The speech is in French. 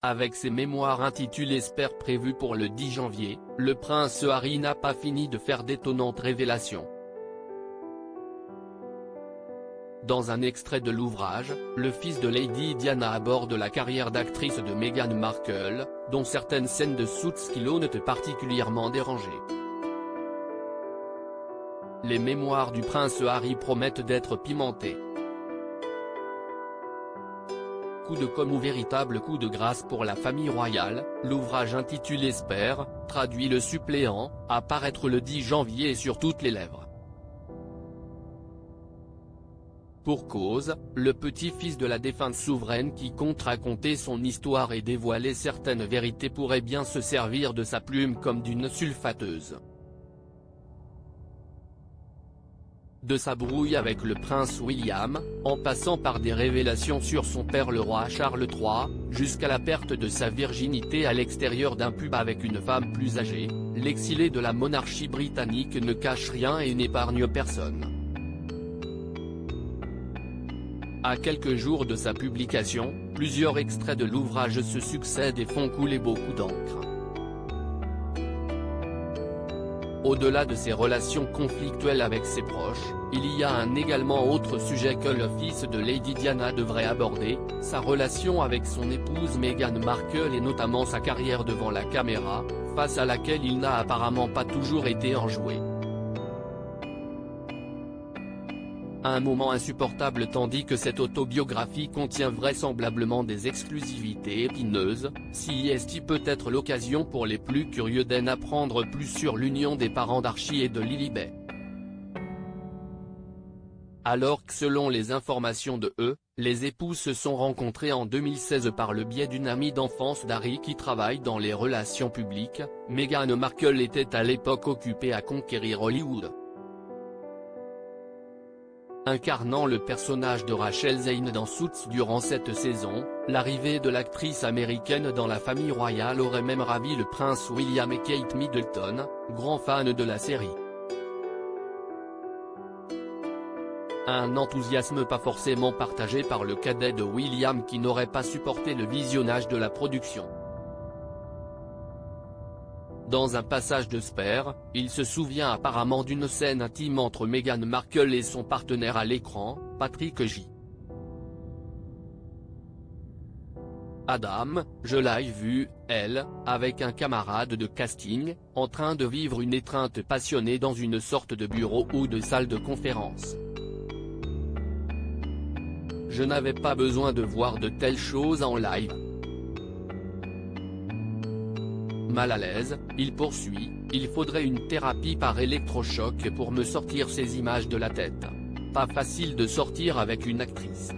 Avec ses mémoires intitulées Spare prévues pour le 10 janvier, le prince Harry n'a pas fini de faire d'étonnantes révélations. Dans un extrait de l'ouvrage, le fils de Lady Diana aborde la carrière d'actrice de Meghan Markle, dont certaines scènes de Suits qui l'ont particulièrement dérangée. Les mémoires du prince Harry promettent d'être pimentées. Coup de com' ou véritable coup de grâce pour la famille royale, l'ouvrage intitulé Spare, traduit le suppléant, à paraître le 10 janvier sur toutes les lèvres. Pour cause, le petit-fils de la défunte souveraine qui compte raconter son histoire et dévoiler certaines vérités pourrait bien se servir de sa plume comme d'une sulfateuse. De sa brouille avec le prince William, en passant par des révélations sur son père le roi Charles III, jusqu'à la perte de sa virginité à l'extérieur d'un pub avec une femme plus âgée, l'exilé de la monarchie britannique ne cache rien et n'épargne personne. À quelques jours de sa publication, plusieurs extraits de l'ouvrage se succèdent et font couler beaucoup d'encre. Au-delà de ses relations conflictuelles avec ses proches, il y a un également autre sujet que le fils de Lady Diana devrait aborder, sa relation avec son épouse Meghan Markle et notamment sa carrière devant la caméra, face à laquelle il n'a apparemment pas toujours été enjoué. Un moment insupportable tandis que cette autobiographie contient vraisemblablement des exclusivités épineuses, CIST peut être l'occasion pour les plus curieux d'en apprendre plus sur l'union des parents d'Archie et de Lilibet. Alors que selon les informations de les époux se sont rencontrés en 2016 par le biais d'une amie d'enfance d'Harry qui travaille dans les relations publiques, Meghan Markle était à l'époque occupée à conquérir Hollywood. Incarnant le personnage de Rachel Zane dans Suits durant cette saison, l'arrivée de l'actrice américaine dans la famille royale aurait même ravi le prince William et Kate Middleton, grands fans de la série. Un enthousiasme pas forcément partagé par le cadet de William qui n'aurait pas supporté le visionnage de la production. Dans un passage de Spare, il se souvient apparemment d'une scène intime entre Meghan Markle et son partenaire à l'écran, Patrick J. Adam, je l'ai vue, elle, avec un camarade de casting, en train de vivre une étreinte passionnée dans une sorte de bureau ou de salle de conférence. Je n'avais pas besoin de voir de telles choses en live. Mal à l'aise, il poursuit, il faudrait une thérapie par électrochoc pour me sortir ces images de la tête. Pas facile de sortir avec une actrice.